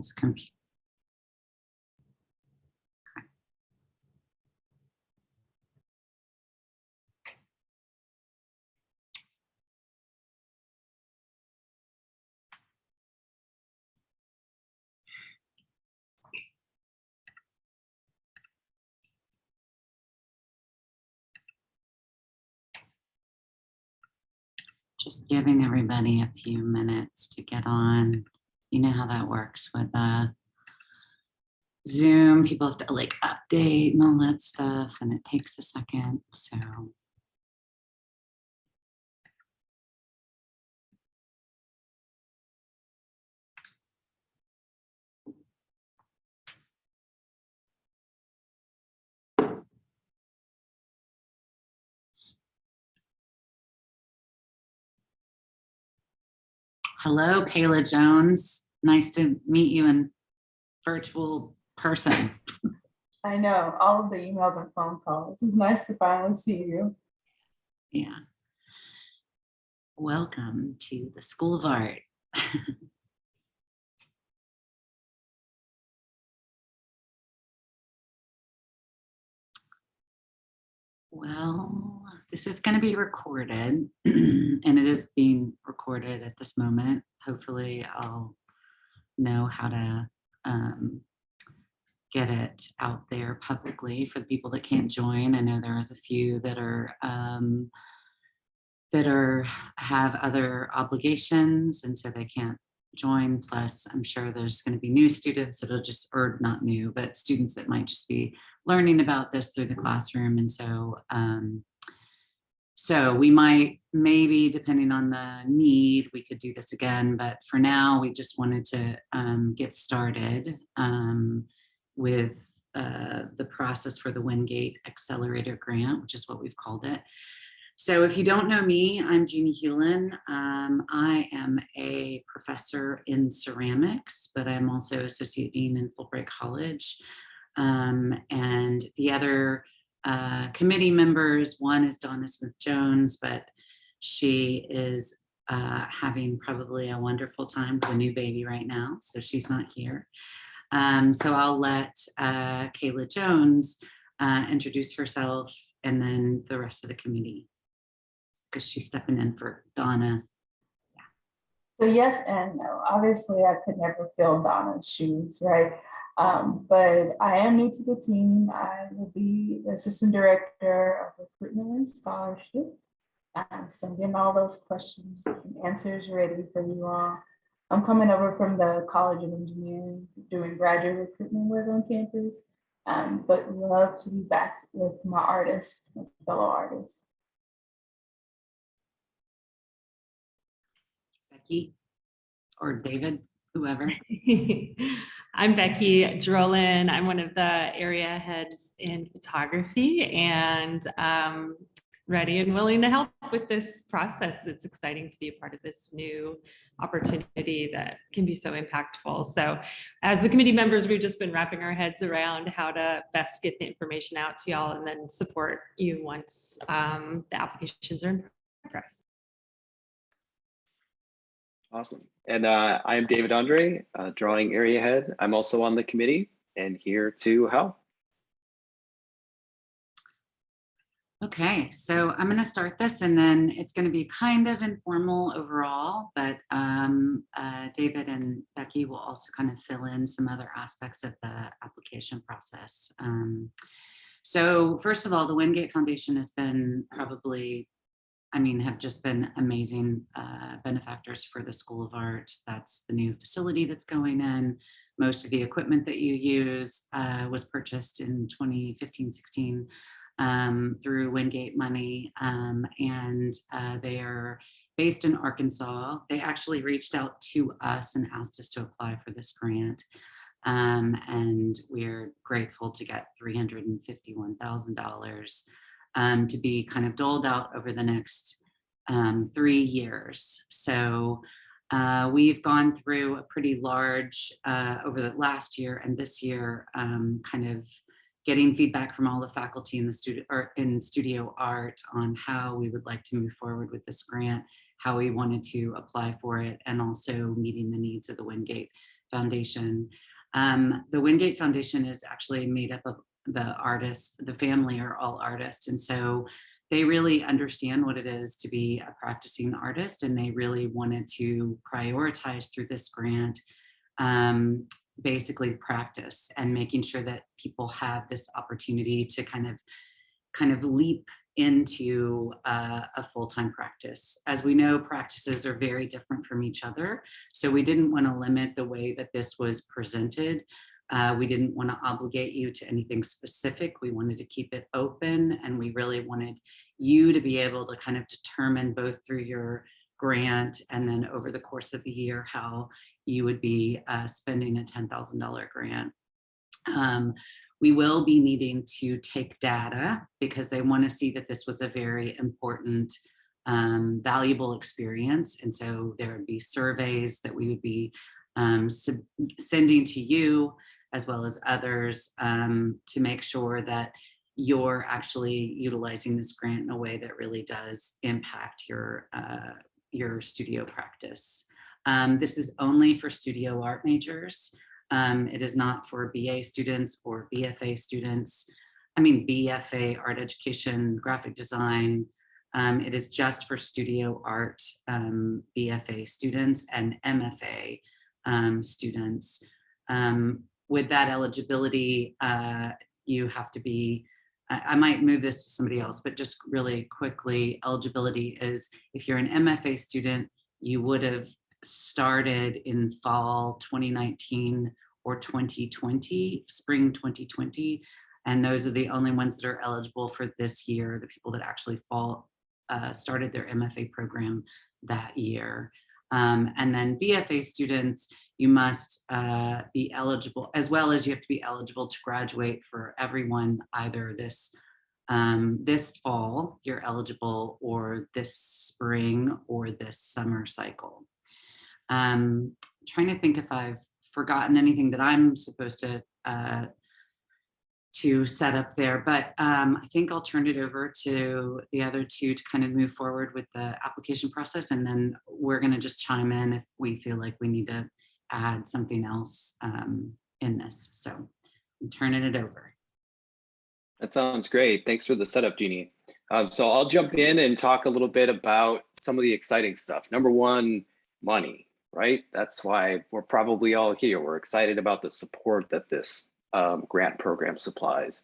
This computer. Just giving everybody a few minutes to get on. You know how that works with Zoom. People have to like update and all that stuff, and it takes a second. So hello, Kayla Jones. Nice to meet you in virtual person. I know, all of the emails and phone calls. It's nice to finally see you. Yeah. Welcome to the School of Art. Well, this is going to be recorded, and it is being recorded at this moment. Hopefully I'll know how to get it out there publicly for the people that can't join. I know there is a few that have other obligations, and so they can't join. Plus, I'm sure there's going to be new students that'll just, or not new, but students that might just be learning about this through the classroom. And so, so we might, maybe depending on the need, we could do this again. But for now, we just wanted to get started with the process for the Wingate Accelerator grant, which is what we've called it. So if you don't know me, I'm Jeannie Hewlin. I am a professor in ceramics, but I'm also Associate Dean in Fulbright College. And the other committee members, one is Donna Smith-Jones, but she is having probably a wonderful time with a new baby right now, so she's not here. So I'll let Kayla Jones introduce herself, and then the rest of the committee, because she's stepping in for Donna. So yes and no. Obviously, I could never fill Donna's shoes, right? But I am new to the team. I will be the Assistant Director of Recruitment and Scholarships. So I'm getting all those questions and answers ready for you all. I'm coming over from the College of Engineering, doing graduate recruitment work on campus, but love to be back with my artists, my fellow artists. Becky or David, whoever. I'm Becky Drolin. I'm one of the area heads in photography, and ready and willing to help with this process. It's exciting to be a part of this new opportunity that can be so impactful. So as the committee members, we've just been wrapping our heads around how to best get the information out to y'all and then support you once the applications are in progress. Awesome. And I'm David Andre, drawing area head. I'm also on the committee and here to help. Okay, so I'm going to start this, and then it's going to be kind of informal overall, but David and Becky will also kind of fill in some other aspects of the application process. So first of all, the Windgate Foundation has been probably, have just been amazing benefactors for the School of Art. That's the new facility that's going in. Most of the equipment that you use was purchased in 2015-16 through Wingate money, and they are based in Arkansas. They actually reached out to us and asked us to apply for this grant, and we're grateful to get $351,000 to be kind of doled out over the next 3 years. So we've gone through a pretty large, over the last year and this year, kind of getting feedback from all the faculty in the studio art on how we would like to move forward with this grant, how we wanted to apply for it, and also meeting the needs of the Wingate Foundation. The Wingate Foundation is actually made up of the artists, the family are all artists. And so they really understand what it is to be a practicing artist. And they really wanted to prioritize through this grant, basically practice and making sure that people have this opportunity to kind of leap into a full-time practice. As we know, practices are very different from each other. So we didn't want to limit the way that this was presented. We didn't want to obligate you to anything specific. We wanted to keep it open, and we really wanted you to be able to kind of determine both through your grant and then over the course of the year how you would be spending a $10,000 grant. We will be needing to take data because they want to see that this was a very important, valuable experience. And so there would be surveys that we would be sending to you as well as others to make sure that you're actually utilizing this grant in a way that really does impact your studio practice. This is only for studio art majors. It is not for BA students or BFA students. I mean, BFA, art education, graphic design. It is just for studio art BFA students and MFA students. With that eligibility, you have to be, I might move this to somebody else, but just really quickly, eligibility is if you're an MFA student, you would have started in fall 2019 or 2020, spring 2020. And those are the only ones that are eligible for this year, the people that actually started their MFA program that year. And then BFA students, you must be eligible, as well as you have to be eligible to graduate for everyone, either this fall, you're eligible, or this spring or this summer cycle. Trying to think if I've forgotten anything that I'm supposed to set up there, but I think I'll turn it over to the other two to kind of move forward with the application process, and then we're going to just chime in if we feel like we need to add something else in this. So I'm turning it over. That sounds great. Thanks for the setup, Jeannie. So I'll jump in and talk a little bit about some of the exciting stuff. Number one, money, right? That's why we're probably all here. We're excited about the support that this grant program supplies.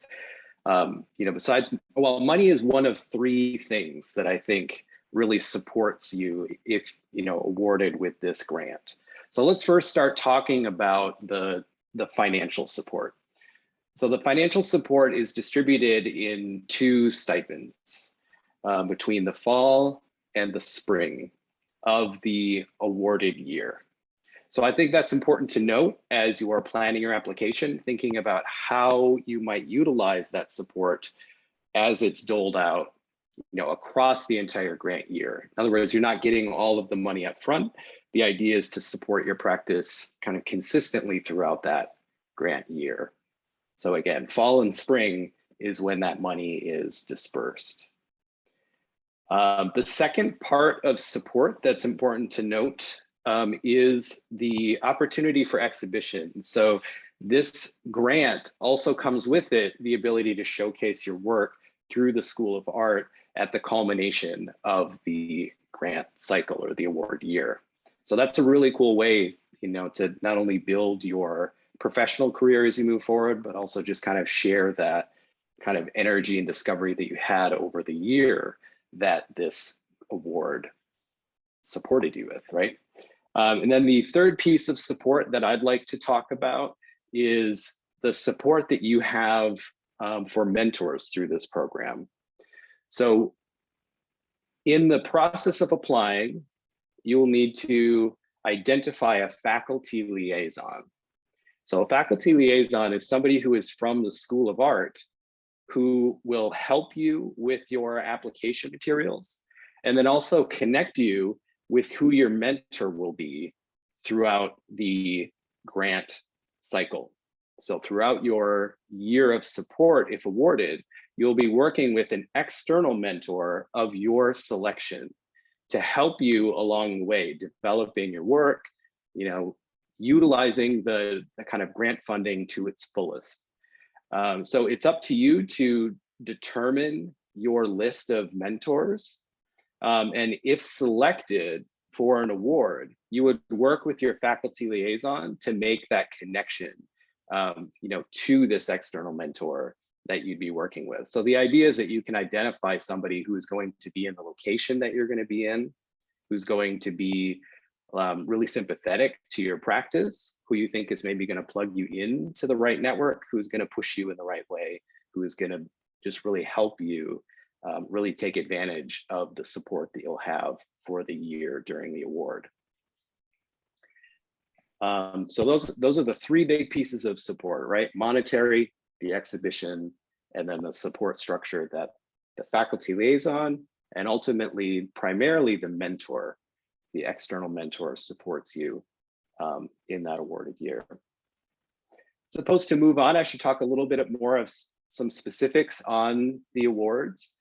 Besides, well, money is one of three things that I think really supports you if, awarded with this grant. So let's first start talking about the financial support. So the financial support is distributed in two stipends between the fall and the spring of the awarded year. So I think that's important to note as you are planning your application, thinking about how you might utilize that support as it's doled out, across the entire grant year. In other words, you're not getting all of the money up front. The idea is to support your practice kind of consistently throughout that grant year. So again, fall and spring is when that money is dispersed. The second part of support that's important to note is the opportunity for exhibition. So this grant also comes with it the ability to showcase your work through the School of Art at the culmination of the grant cycle or the award year. So that's a really cool way, to not only build your professional career as you move forward, but also just kind of share that kind of energy and discovery that you had over the year that this award supported you with, right? And then the third piece of support that I'd like to talk about is the support that you have for mentors through this program. So in the process of applying, you will need to identify a faculty liaison. So a faculty liaison is somebody who is from the School of Art who will help you with your application materials and then also connect you with who your mentor will be throughout the grant cycle. So throughout your year of support, if awarded, you'll be working with an external mentor of your selection to help you along the way, developing your work, utilizing the kind of grant funding to its fullest. So it's up to you to determine your list of mentors. And if selected for an award, you would work with your faculty liaison to make that connection, to this external mentor that you'd be working with. So the idea is that you can identify somebody who is going to be in the location that you're going to be in, who's going to be really sympathetic to your practice, who you think is maybe going to plug you into the right network, who's going to push you in the right way, who is going to just really help you really take advantage of the support that you'll have for the year during the award. So those are the three big pieces of support, right? Monetary, the exhibition, and then the support structure that the faculty liaison and ultimately primarily the mentor, the external mentor, supports you in that awarded year. Supposed to move on, I should talk a little bit more of some specifics on the awards.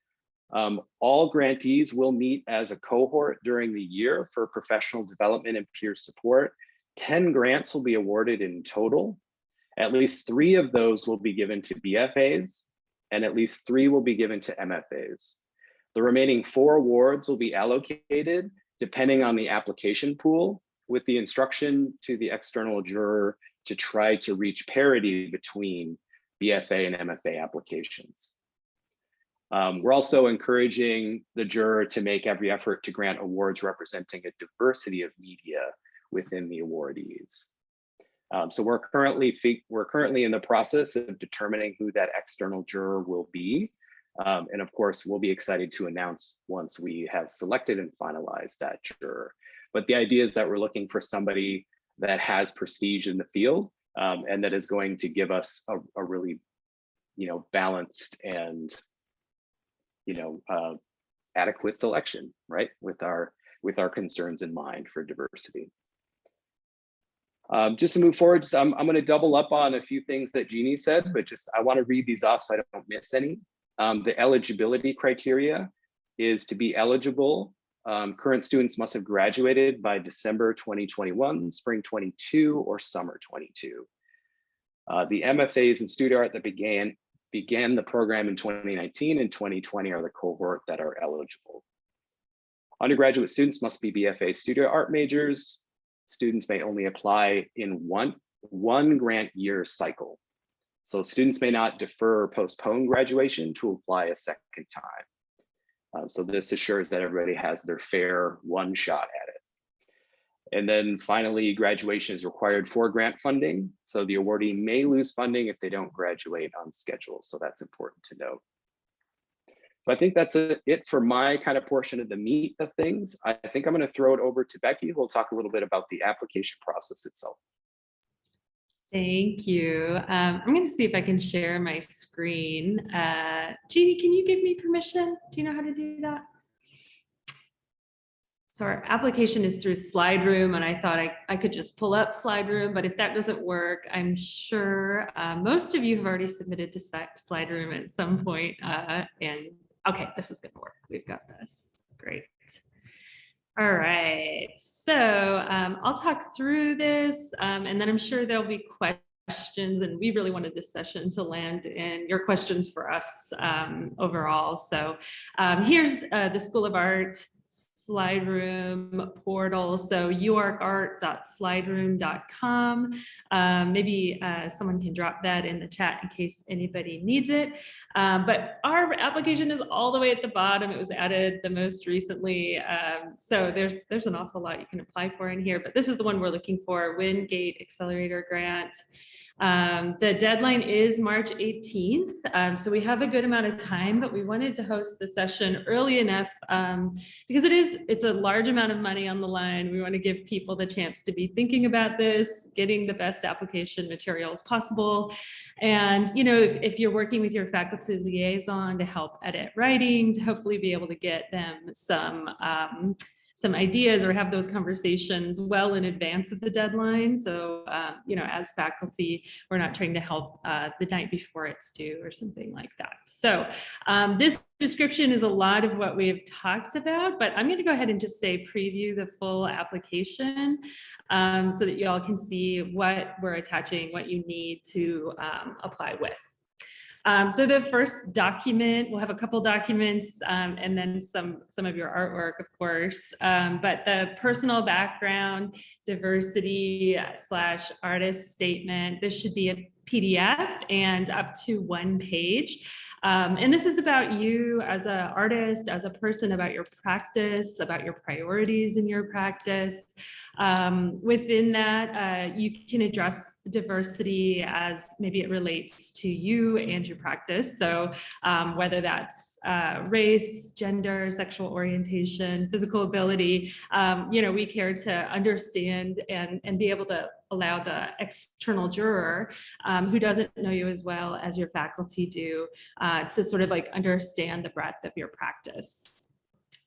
All grantees will meet as a cohort during the year for professional development and peer support. 10 grants will be awarded in total. At least 3 of those will be given to BFAs, and at least 3 will be given to MFAs. The remaining 4 awards will be allocated depending on the application pool, with the instruction to the external juror to try to reach parity between BFA and MFA applications. We're also encouraging the juror to make every effort to grant awards representing a diversity of media within the awardees. So we're currently in the process of determining who that external juror will be. And of course, we'll be excited to announce once we have selected and finalized that juror. But the idea is that we're looking for somebody that has prestige in the field and that is going to give us a really, balanced and, adequate selection, right? With our concerns in mind for diversity. Just to move forward, I'm going to double up on a few things that Jeannie said, but I want to read these off so I don't miss any. The eligibility criteria is to be eligible. Current students must have graduated by December 2021, spring 22, or summer 22. The MFAs in student art that began the program in 2019 and 2020 are the cohort that are eligible. Undergraduate students must be BFA student art majors. Students may only apply in one grant year cycle. So students may not defer or postpone graduation to apply a second time. So this assures that everybody has their fair one shot at it. And then finally, graduation is required for grant funding. So the awardee may lose funding if they don't graduate on schedule. So that's important to note. So I think that's it for my kind of portion of the meat of things. I think I'm going to throw it over to Becky, who will talk a little bit about the application process itself. Thank you. I'm going to see if I can share my screen. Jeannie, can you give me permission? Do you know how to do that? So our application is through SlideRoom, and I thought I could just pull up SlideRoom, but if that doesn't work, I'm sure most of you have already submitted to SlideRoom at some point. And okay, this is going to work. We've got this. Great. All right, so I'll talk through this and then I'm sure there'll be questions, and we really wanted this session to land in your questions for us overall. So here's the School of Art SlideRoom portal. So uarkart.slideroom.com. Maybe someone can drop that in the chat in case anybody needs it. But our application is all the way at the bottom. It was added the most recently. So there's an awful lot you can apply for in here, but this is the one we're looking for, Windgate Accelerator Grant. The deadline is March 18th. So we have a good amount of time, but we wanted to host the session early enough because it's a large amount of money on the line. We want to give people the chance to be thinking about this, getting the best application materials possible. And, if you're working with your faculty liaison to help edit writing, to hopefully be able to get them some some ideas or have those conversations well in advance of the deadline. So, you know, as faculty, we're not trying to help the night before it's due or something like that. So this description is a lot of what we've talked about, but I'm going to go ahead and just say preview the full application so that you all can see what we're attaching, what you need to apply with. So the first document, we'll have a couple documents and then some of your artwork, of course, but the personal background, diversity / artist statement, this should be a PDF and up to 1 page. And this is about you as an artist, as a person, about your practice, about your priorities in your practice. Within that, you can address diversity as maybe it relates to you and your practice. So whether that's race, gender, sexual orientation, physical ability, you know, we care to understand and be able to allow the external juror who doesn't know you as well as your faculty do to sort of like understand the breadth of your practice.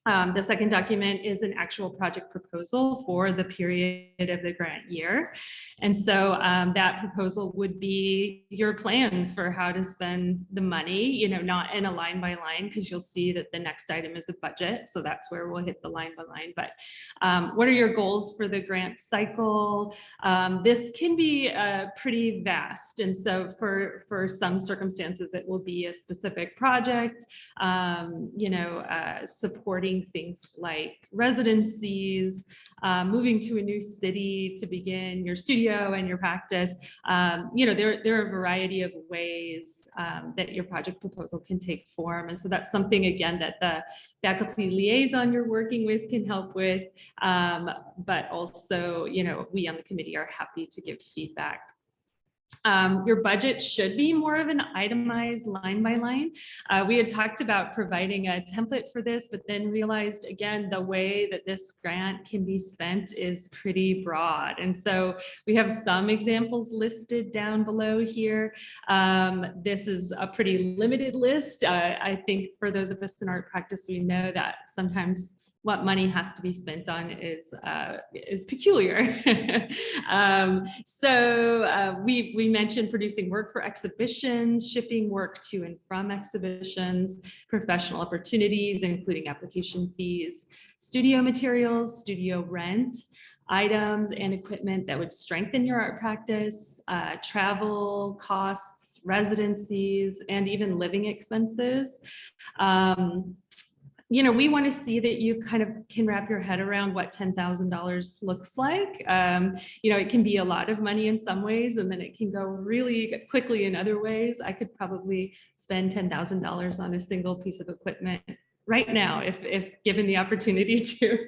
The second document is an actual project proposal for the period of the grant year. And so that proposal would be your plans for how to spend the money, you know, not in a line by line, because you'll see that the next item is a budget. So that's where we'll hit the line by line. But what are your goals for the grant cycle? This can be pretty vast. And so for some circumstances, it will be a specific project, you know, supporting things like residencies, moving to a new city to begin your studio and your practice. You know, there are a variety of ways that your project proposal can take form. And so that's something, again, that the faculty liaison you're working with can help with. But also, you know, we on the committee are happy to give feedback. Your budget should be more of an itemized line by line. We had talked about providing a template for this, but then realized again, the way that this grant can be spent is pretty broad. And so we have some examples listed down below here. This is a pretty limited list. I think for those of us in art practice, we know that sometimes what money has to be spent on is peculiar. We mentioned producing work for exhibitions, shipping work to and from exhibitions, professional opportunities, including application fees, studio materials, studio rent, items and equipment that would strengthen your art practice, travel costs, residencies, and even living expenses. You know, we want to see that you kind of can wrap your head around what $10,000 looks like. You know, it can be a lot of money in some ways, and then it can go really quickly in other ways. I could probably spend $10,000 on a single piece of equipment right now if given the opportunity to.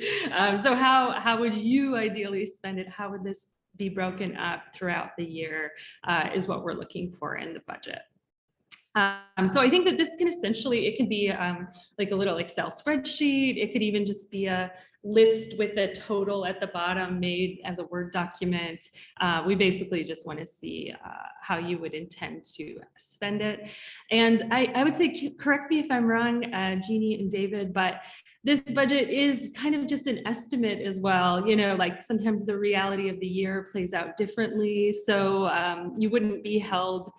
So how would you ideally spend it? How would this be broken up throughout the year is what we're looking for in the budget. So I think that this can essentially, it can be like a little Excel spreadsheet. It could even just be a list with a total at the bottom made as a Word document. We basically just want to see how you would intend to spend it. And I would say, correct me if I'm wrong, Jeannie and David, but this budget is kind of just an estimate as well. You know, like sometimes the reality of the year plays out differently. So you wouldn't be held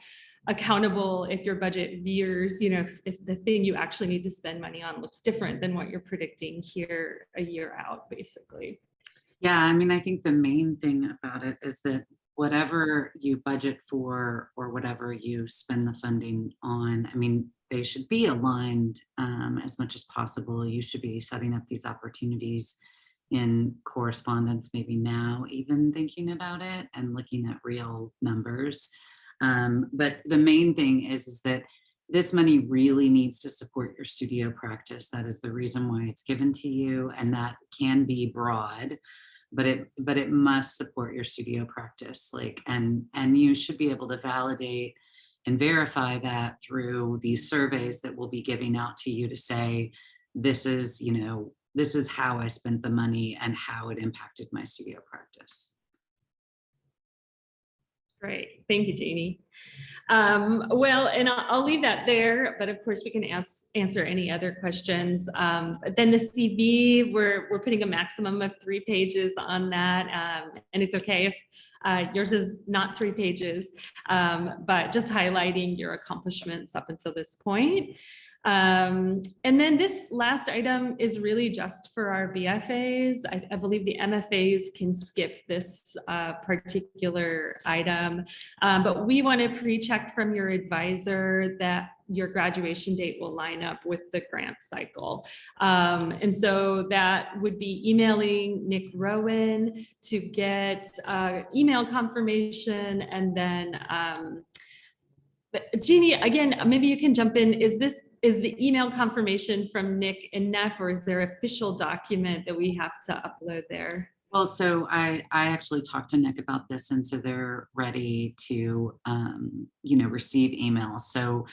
accountable if your budget veers, you know, if the thing you actually need to spend money on looks different than what you're predicting here a year out, basically. Yeah, I mean, I think the main thing about it is that whatever you budget for or whatever you spend the funding on, I mean, they should be aligned as much as possible. You should be setting up these opportunities in correspondence, maybe now even thinking about it and looking at real numbers. But the main thing is that this money really needs to support your studio practice. That is the reason why it's given to you, and that can be broad, but it must support your studio practice. Like, and you should be able to validate and verify that through these surveys that we'll be giving out to you to say, this is, you know, this is how I spent the money and how it impacted my studio practice. Great, thank you, Jeannie. Well, and I'll leave that there, but of course we can answer any other questions. But then the CV, we're putting a maximum of 3 pages on that. And it's okay if yours is not 3 pages, but just highlighting your accomplishments up until this point. And then this last item is really just for our BFAs. I believe the MFAs can skip this particular item, but we want to pre-check from your advisor that your graduation date will line up with the grant cycle. And so that would be emailing Nick Rowan to get email confirmation, and then Jeannie, again, maybe you can jump in. Is the email confirmation from Nick enough, or is there an official document that we have to upload there? Well, so I actually talked to Nick about this, and so they're ready to, receive emails. So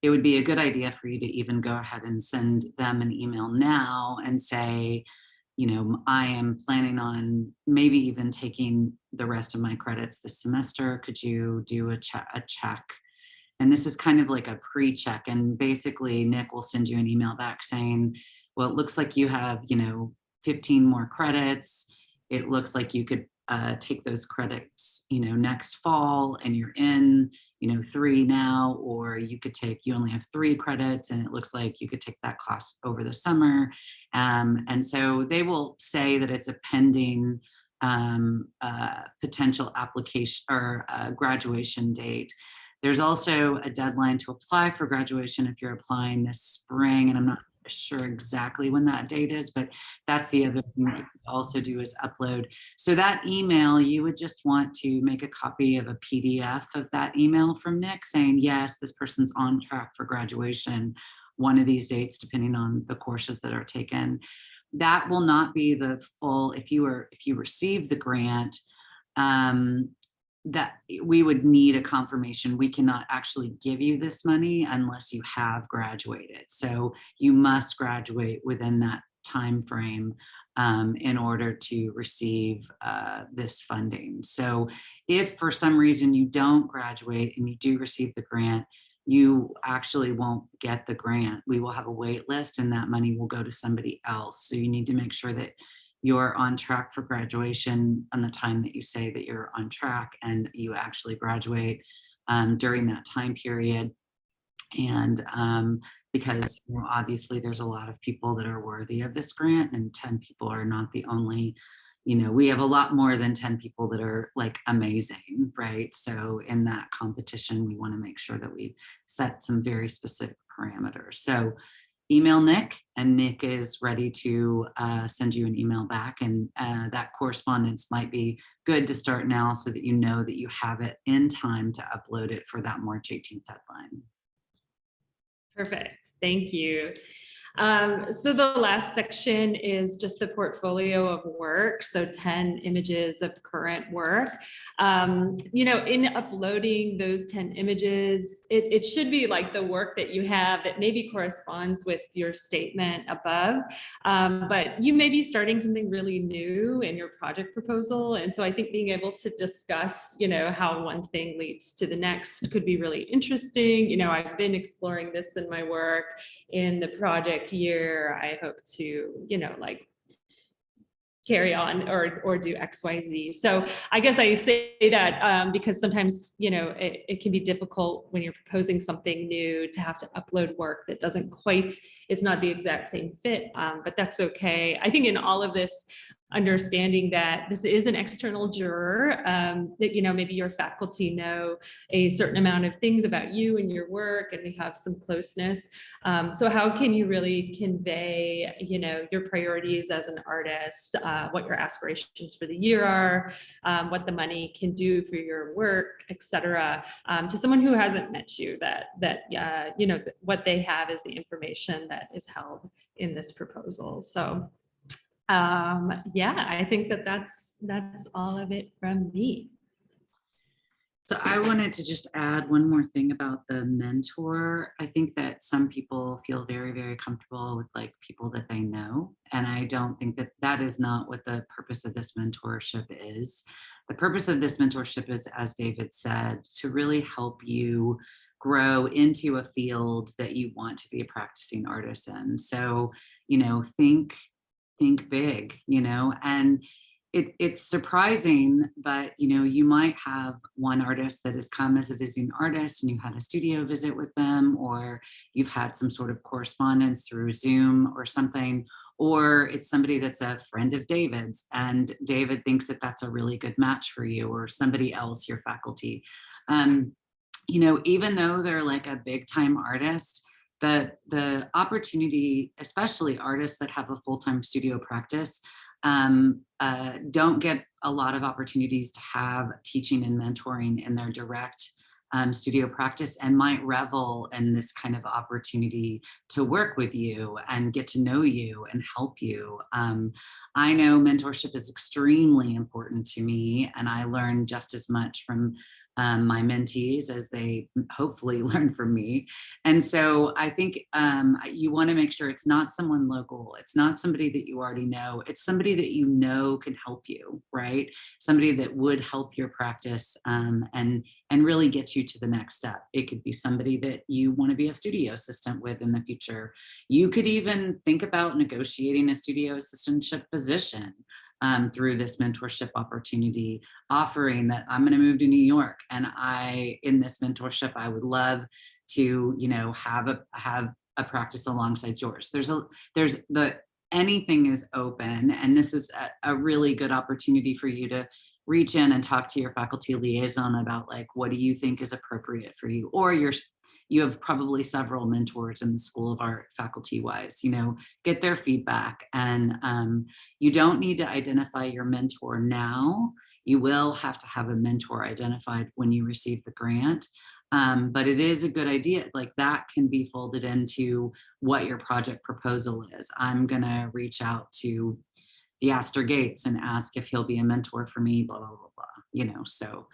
it would be a good idea for you to even go ahead and send them an email now and say, I am planning on maybe even taking the rest of my credits this semester. Could you do a check? And this is kind of like a pre-check. And basically Nick will send you an email back saying, well, it looks like you have, 15 more credits. It looks like you could take those credits, next fall, and you're in, 3 now, or you only have 3 credits, and it looks like you could take that class over the summer. And so they will say that it's a pending potential application or graduation date. There's also a deadline to apply for graduation if you're applying this spring, and I'm not sure exactly when that date is, but that's the other thing that you can also do is upload. So that email, you would just want to make a copy of a PDF of that email from Nick saying, yes, this person's on track for graduation one of these dates, depending on the courses that are taken. That will not be the full, if you receive the grant, that we would need a confirmation. We cannot actually give you this money unless you have graduated. So you must graduate within that time frame in order to receive this funding. So if for some reason you don't graduate and you do receive the grant, you actually won't get the grant. We will have a wait list, and that money will go to somebody else. So you need to make sure that you're on track for graduation on the time that you say that you're on track, and you actually graduate during that time period. And because obviously there's a lot of people that are worthy of this grant, and 10 people are not the only, we have a lot more than 10 people that are like amazing, right? So in that competition, we want to make sure that we set some very specific parameters. So email Nick, and Nick is ready to send you an email back, and that correspondence might be good to start now so that you know that you have it in time to upload it for that March 18th deadline. Perfect, thank you. So the last section is just the portfolio of work. So 10 images of current work. In uploading those 10 images, it should be like the work that you have that maybe corresponds with your statement above. But you may be starting something really new in your project proposal. And so I think being able to discuss, how one thing leads to the next could be really interesting. I've been exploring this in my work in the project year. I hope to, carry on or do XYZ. So I guess I say that because sometimes, it can be difficult when you're proposing something new to have to upload work that doesn't quite, it's not the exact same fit, but that's okay. I think in all of this, understanding that this is an external juror, that, maybe your faculty know a certain amount of things about you and your work, and we have some closeness. So how can you really convey, your priorities as an artist, what your aspirations for the year are, what the money can do for your work, etc., to someone who hasn't met you, that what they have is the information that is held in this proposal. So I think that's all of it from me. So I wanted to just add one more thing about the mentor. I think that some people feel very, very comfortable with like people that they know. And I don't think that that is not what the purpose of this mentorship is. The purpose of this mentorship is, as David said, to really help you grow into a field that you want to be a practicing artist in. So, think big, and it's surprising, but you might have one artist that has come as a visiting artist and you had a studio visit with them, or you've had some sort of correspondence through Zoom or something, or it's somebody that's a friend of David's and David thinks that that's a really good match for you, or somebody else, your faculty. Even though they're like a big time artist, the opportunity, especially artists that have a full-time studio practice, don't get a lot of opportunities to have teaching and mentoring in their direct studio practice, and might revel in this kind of opportunity to work with you and get to know you and help you. I know mentorship is extremely important to me, and I learn just as much from my mentees as they hopefully learn from me. And so I think you want to make sure it's not someone local. It's not somebody that you already know. It's somebody that you know can help you, right? Somebody that would help your practice and really get you to the next step. It could be somebody that you want to be a studio assistant with in the future. You could even think about negotiating a studio assistantship position through this mentorship opportunity, offering that I'm going to move to New York, and in this mentorship, I would love to, have a practice alongside yours. Anything is open, and this is a really good opportunity for you to reach in and talk to your faculty liaison about like, what do you think is appropriate for you? Or you have probably several mentors in the School of Art faculty wise, get their feedback. And you don't need to identify your mentor now. You will have to have a mentor identified when you receive the grant. But it is a good idea. Like that can be folded into what your project proposal is. I'm gonna reach out to the Astor Gates and ask if he'll be a mentor for me, blah, blah, blah, blah, so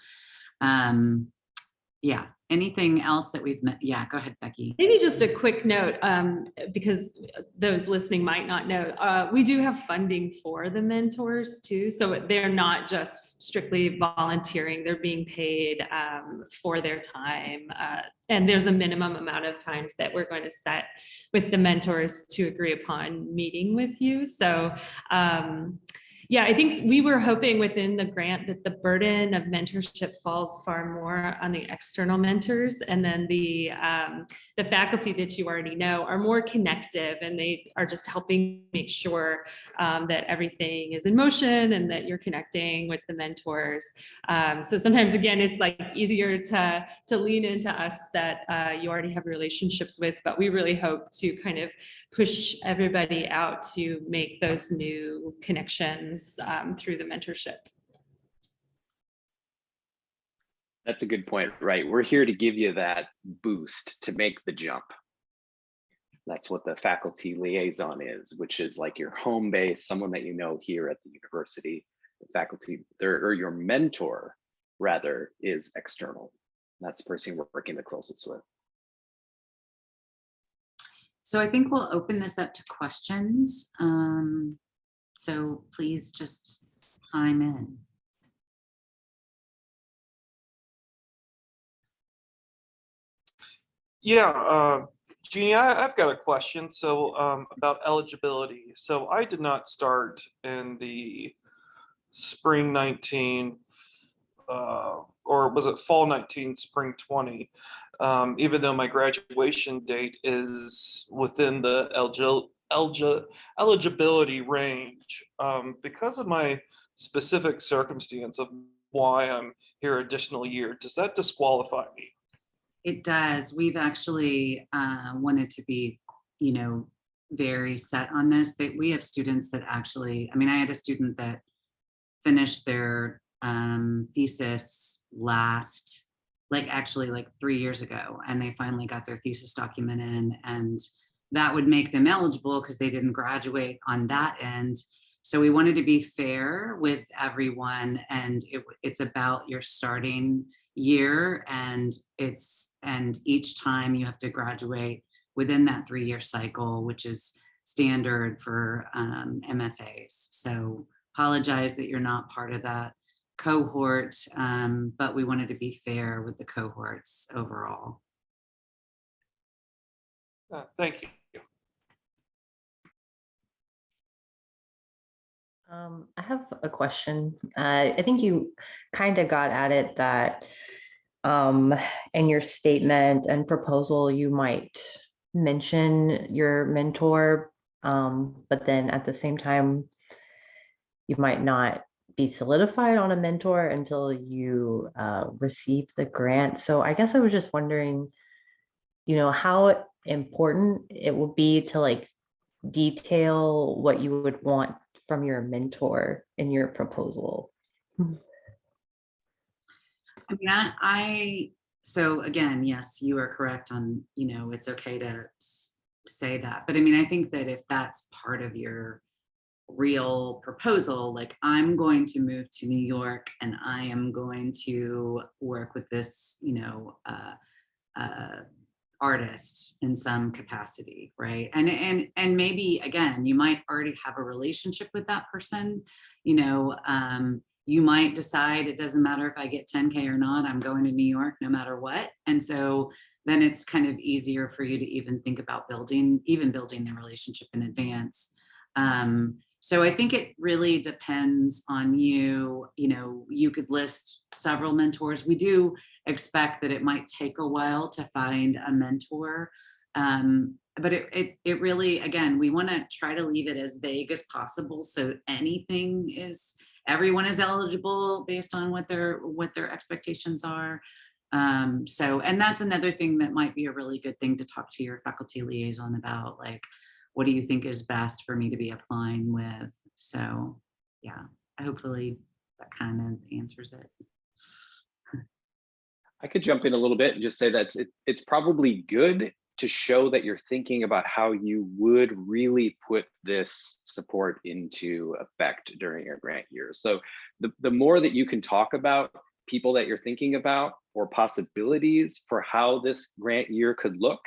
yeah. Anything else that we've met? Yeah, go ahead, Becky. Maybe just a quick note, because those listening might not know, we do have funding for the mentors too. So they're not just strictly volunteering, they're being paid for their time. And there's a minimum amount of times that we're going to set with the mentors to agree upon meeting with you. So yeah, I think we were hoping within the grant that the burden of mentorship falls far more on the external mentors, and then the faculty that you already know are more connective, and they are just helping make sure that everything is in motion and that you're connecting with the mentors. So sometimes, again, it's like easier to lean into us that you already have relationships with, but we really hope to kind of push everybody out to make those new connections through the mentorship. That's a good point, right? We're here to give you that boost to make the jump. That's what the faculty liaison is, which is like your home base, someone that you know here at the university. The faculty, or your mentor, rather, is external. That's the person we're working the closest with. So I think we'll open this up to questions. So please just chime in. Yeah, Jeannie, I've got a question. So about eligibility. So I did not start in the spring 19, or was it fall 19, spring 20, even though my graduation date is within the eligibility range. Because of my specific circumstance of why I'm here additional year, does that disqualify me? It does. We've actually wanted to be, very set on this. That we have students that actually, I had a student that finished their thesis last, like 3 years ago, and they finally got their thesis document in, and that would make them eligible because they didn't graduate on that end. So we wanted to be fair with everyone, and it's about your starting year, and each time you have to graduate within that 3-year cycle, which is standard for MFAs. So apologize that you're not part of that cohort, but we wanted to be fair with the cohorts overall. Thank you. I have a question. I think you kind of got at it that in your statement and proposal, you might mention your mentor, but then at the same time, you might not be solidified on a mentor until you receive the grant. So I guess I was just wondering, how important it will be to like detail what you would want from your mentor in your proposal. I mean, so again, yes, you are correct on, it's okay to say that. But I mean, I think that if that's part of your real proposal, like I'm going to move to New York and I am going to work with this, artist in some capacity, right? And maybe again, you might already have a relationship with that person, you might decide it doesn't matter if I get 10K or not, I'm going to New York no matter what. And so then it's kind of easier for you to even think about building the relationship in advance. So I think it really depends on you. You could list several mentors. We do expect that it might take a while to find a mentor. But it really, again, we want to try to leave it as vague as possible. So everyone is eligible based on what their expectations are. And that's another thing that might be a really good thing to talk to your faculty liaison about, like, what do you think is best for me to be applying with? So yeah, hopefully that kind of answers it. I could jump in a little bit and just say that it's probably good to show that you're thinking about how you would really put this support into effect during your grant year. So the more that you can talk about people that you're thinking about or possibilities for how this grant year could look,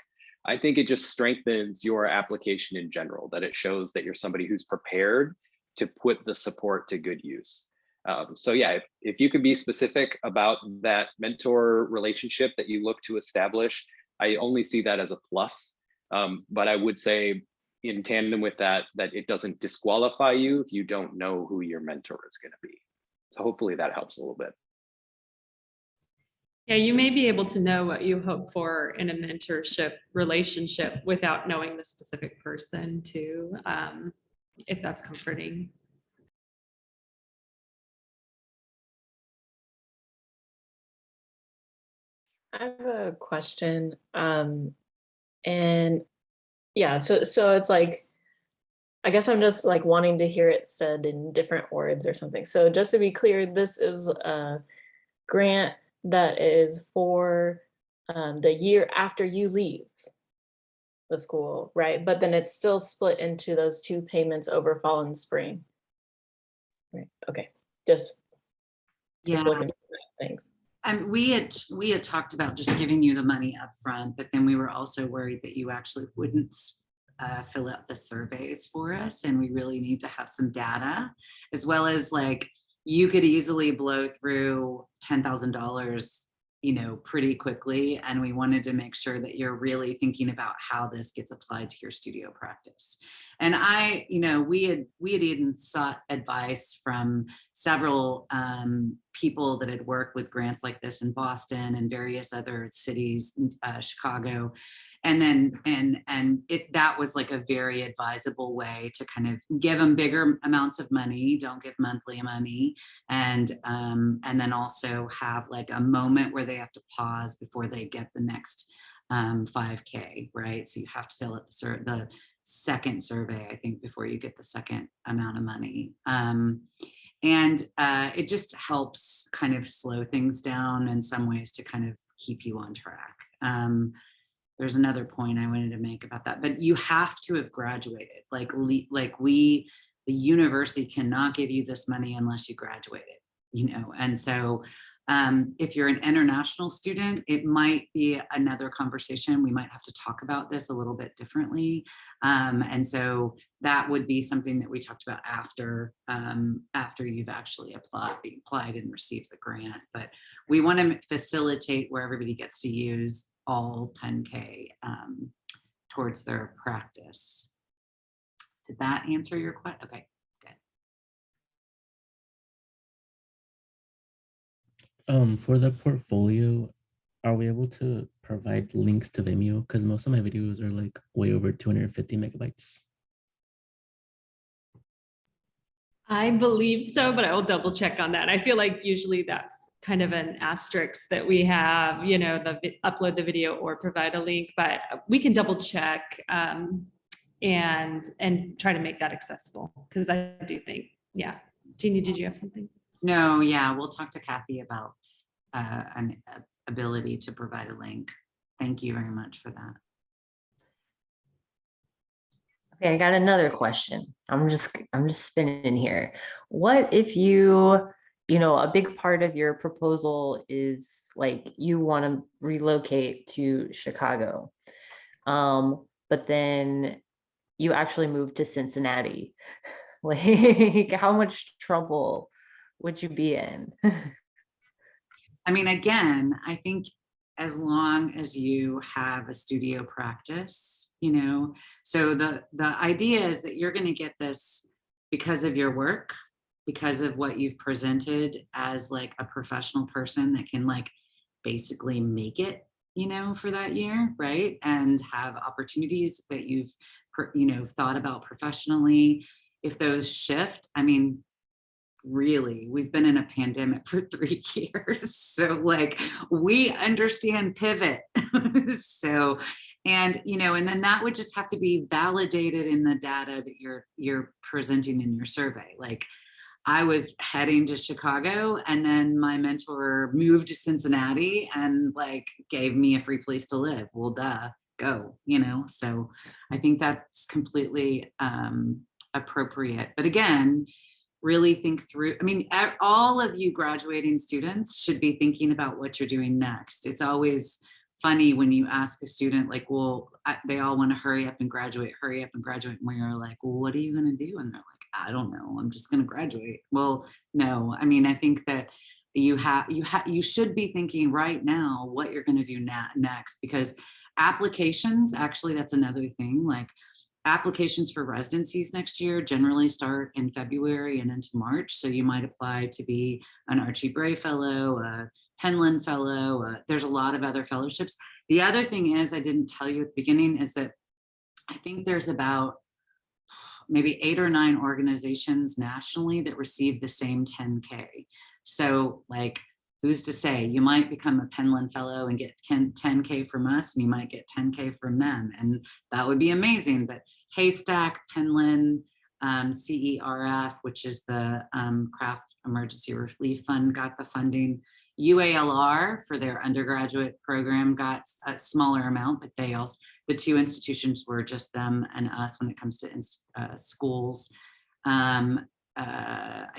I think it just strengthens your application in general, that it shows that you're somebody who's prepared to put the support to good use. So yeah, if you could be specific about that mentor relationship that you look to establish, I only see that as a plus. But I would say in tandem with that it doesn't disqualify you if you don't know who your mentor is going to be. So hopefully that helps a little bit. Yeah, you may be able to know what you hope for in a mentorship relationship without knowing the specific person too, if that's comforting. I have a question. And yeah, so it's like, I guess I'm just like wanting to hear it said in different words or something. So just to be clear, this is a grant that is for the year after you leave the school, right? But then it's still split into those two payments over fall and spring. Right. Okay. Just looking for that. Thanks. And we had talked about just giving you the money up front, but then we were also worried that you actually wouldn't fill out the surveys for us, and we really need to have some data, as well as like you could easily blow through $10,000, pretty quickly, and we wanted to make sure that you're really thinking about how this gets applied to your studio practice. And we had even sought advice from several people that had worked with grants like this in Boston and various other cities, Chicago. And that was like a very advisable way to kind of give them bigger amounts of money, don't give monthly money, and then also have like a moment where they have to pause before they get the next 5K, right? So you have to fill out the second survey, I think, before you get the second amount of money. It just helps kind of slow things down in some ways to kind of keep you on track. There's another point I wanted to make about that, but you have to have graduated. The university cannot give you this money unless you graduated, and so If you're an international student, it might be another conversation. We might have to talk about this a little bit differently. And so that would be something that we talked about after you've actually applied and received the grant. But we want to facilitate where everybody gets to use all 10K towards their practice. Did that answer your question? Okay, good. For the portfolio, are we able to provide links to Vimeo? Because most of my videos are like way over 250 megabytes. I believe so, but I will double check on that. I feel like usually that's kind of an asterisk that we have, you know, upload the video or provide a link, but we can double check and try to make that accessible, because I do think, yeah. Jeannie, did you have something? No, yeah, we'll talk to Kathy about an ability to provide a link. Thank you very much for that. Okay, I got another question. I'm just spinning here. What if you know, a big part of your proposal is like you want to relocate to Chicago, but then you actually moved to Cincinnati. Like, how much trouble would you be in? I mean, again, I think as long as you have a studio practice, you know, so the idea is that you're going to get this because of your work, because of what you've presented as like a professional person that can like basically make it, you know, for that year, right? And have opportunities that you've, you know, thought about professionally. If those shift, I mean, really, we've been in a pandemic for 3 years. So like, we understand pivot. So, and, you know, and then that would just have to be validated in the data that you're presenting in your survey. Like, I was heading to Chicago and then my mentor moved to Cincinnati and like gave me a free place to live. Well, duh, go, you know? So I think that's completely appropriate. But again, really think through, I mean, all of you graduating students should be thinking about what you're doing next. It's always funny when you ask a student like, well, they all want to hurry up and graduate, and when you're like, well, what are you going to do? And they're like, I don't know, I'm just going to graduate. Well, no, I mean, I think that you should be thinking right now what you're going to do next, because applications, actually, that's another thing, like applications for residencies next year generally start in February and into March. So you might apply to be an Archie Bray Fellow, a Penland Fellow. There's a lot of other fellowships. The other thing is, I didn't tell you at the beginning, is that I think there's about maybe 8 or 9 organizations nationally that receive the same 10K. So like, who's to say you might become a Penland Fellow and get 10K from us, and you might get 10K from them. And that would be amazing. But Haystack, Penland, CERF, which is the Craft Emergency Relief Fund, got the funding. UALR for their undergraduate program got a smaller amount, but they also, the 2 institutions were just them and us when it comes to schools. I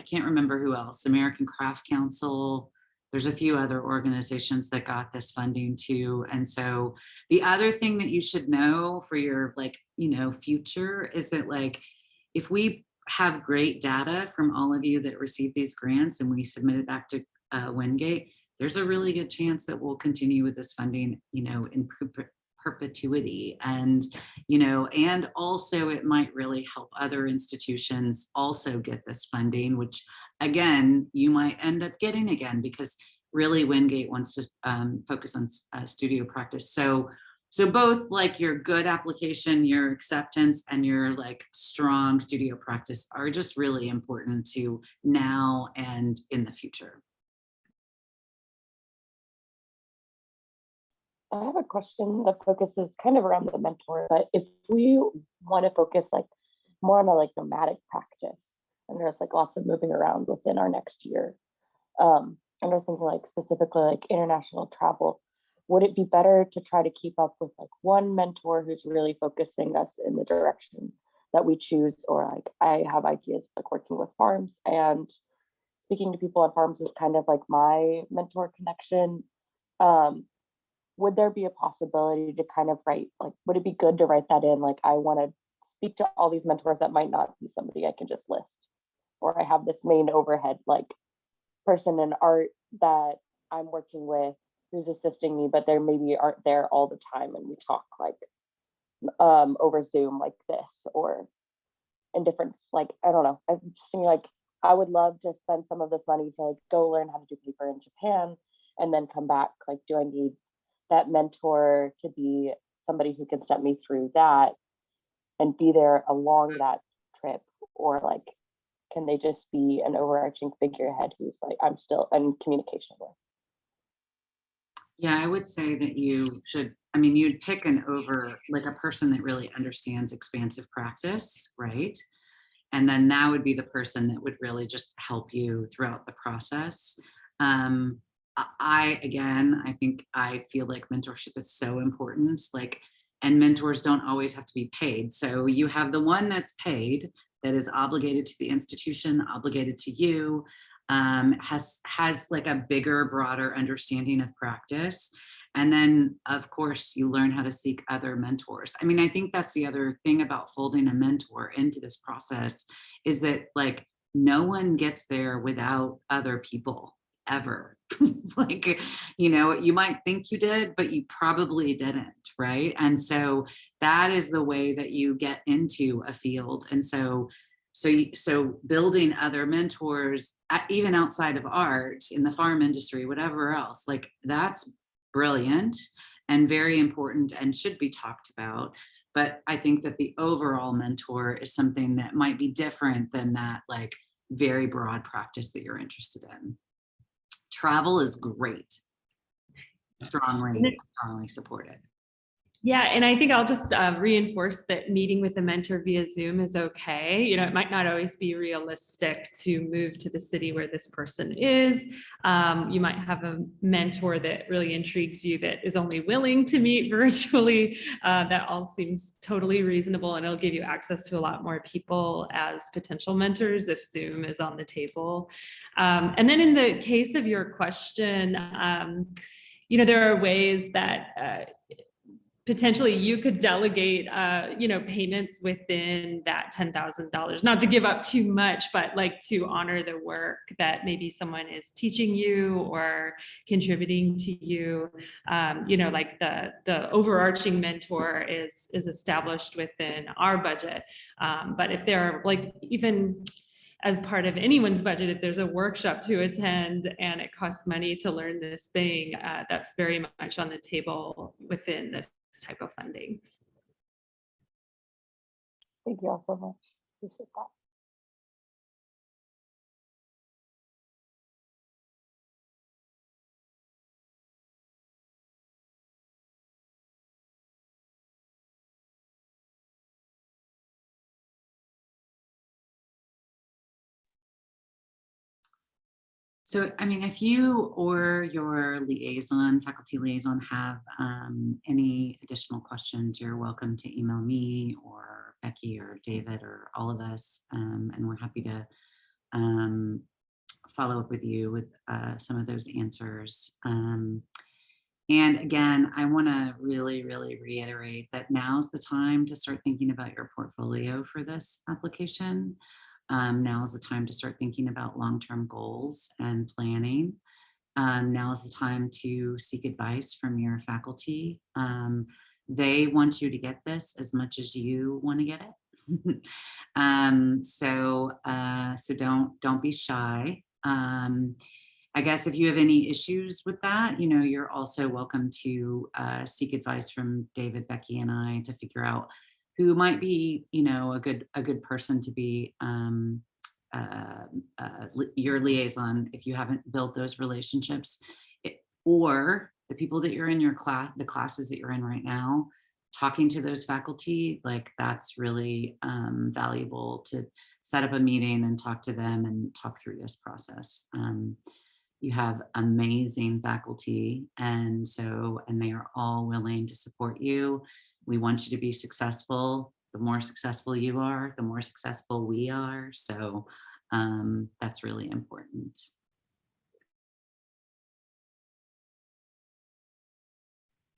can't remember who else, American Craft Council. There's a few other organizations that got this funding too. And so the other thing that you should know for your, like, you know, future is that, like, if we have great data from all of you that receive these grants and we submit it back to Wingate, there's a really good chance that we'll continue with this funding, you know, in perpetuity. And, you know, and also it might really help other institutions also get this funding, which again, you might end up getting again, because really Wingate wants to focus on studio practice. So both like your good application, your acceptance, and your like strong studio practice are just really important to now and in the future. I have a question that focuses kind of around the mentor, but if we want to focus like more on a like nomadic practice, and there's like lots of moving around within our next year, I'm just thinking like specifically like international travel, would it be better to try to keep up with like one mentor who's really focusing us in the direction that we choose? Or like I have ideas like working with farms and speaking to people on farms is kind of like my mentor connection. Would there be a possibility to kind of write, like, would it be good to write that in? Like, I want to speak to all these mentors that might not be somebody I can just list, or I have this main overhead, like, person in art that I'm working with who's assisting me, but they maybe aren't there all the time. And we talk like over Zoom like this, or in different, like, I don't know. I'm just thinking like, I would love to spend some of this money to like go learn how to do paper in Japan and then come back. Like, do I need that mentor to be somebody who can step me through that and be there along that trip? Or like, can they just be an overarching figurehead who's like, I'm still in communication with? Yeah, I would say that you should, I mean, you'd pick like a person that really understands expansive practice, right? And then that would be the person that would really just help you throughout the process. I think I feel like mentorship is so important, like, and mentors don't always have to be paid. So you have the one that's paid, that is obligated to the institution, obligated to you, has like a bigger, broader understanding of practice. And then, of course, you learn how to seek other mentors. I mean, I think that's the other thing about folding a mentor into this process, is that like no one gets there without other people ever. Like, you know, you might think you did, but you probably didn't, right? And so that is the way that you get into a field. And so building other mentors, even outside of art, in the farm industry, whatever else, like that's brilliant and very important and should be talked about. But I think that the overall mentor is something that might be different than that, like very broad practice that you're interested in. Travel is great. Strongly supported. Yeah, and I think I'll just reinforce that meeting with a mentor via Zoom is okay. You know, it might not always be realistic to move to the city where this person is. You might have a mentor that really intrigues you that is only willing to meet virtually. That all seems totally reasonable, and it'll give you access to a lot more people as potential mentors if Zoom is on the table. And then in the case of your question, you know, there are ways that potentially you could delegate, you know, payments within that $10,000, not to give up too much, but like to honor the work that maybe someone is teaching you or contributing to you. You know, like the overarching mentor is established within our budget. But if there are like, even as part of anyone's budget, if there's a workshop to attend and it costs money to learn this thing, that's very much on the table within this type of funding. Thank you all so much. Appreciate that. So, I mean, if you or your liaison, faculty liaison, have any additional questions, you're welcome to email me or Becky or David or all of us, and we're happy to follow up with you with some of those answers. And again, I want to really, really reiterate that now's the time to start thinking about your portfolio for this application. Now is the time to start thinking about long-term goals and planning. Now is the time to seek advice from your faculty. They want you to get this as much as you want to get it. So don't be shy. I guess if you have any issues with that, you know, you're also welcome to seek advice from David, Becky, and I to figure out who might be, you know, a good person to be your liaison if you haven't built those relationships, or the people that you're in your class, the classes that you're in right now, talking to those faculty, like that's really valuable to set up a meeting and talk to them and talk through this process. You have amazing faculty, and they are all willing to support you. We want you to be successful. The more successful you are, the more successful we are. So That's really important.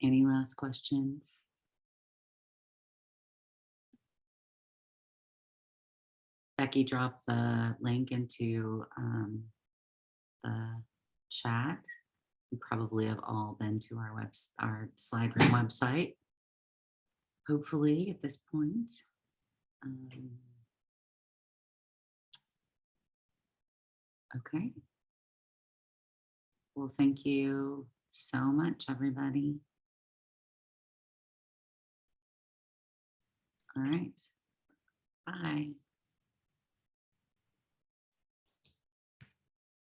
Any last questions? Becky dropped the link into the chat. You probably have all been to our slide room website, hopefully at this point. Okay. Well, thank you so much, everybody. All right. Bye.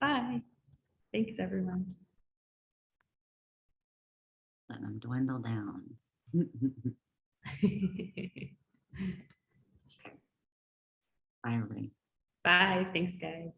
Bye. Thanks, everyone. Let them dwindle down. Bye, everybody. Bye. Thanks, guys.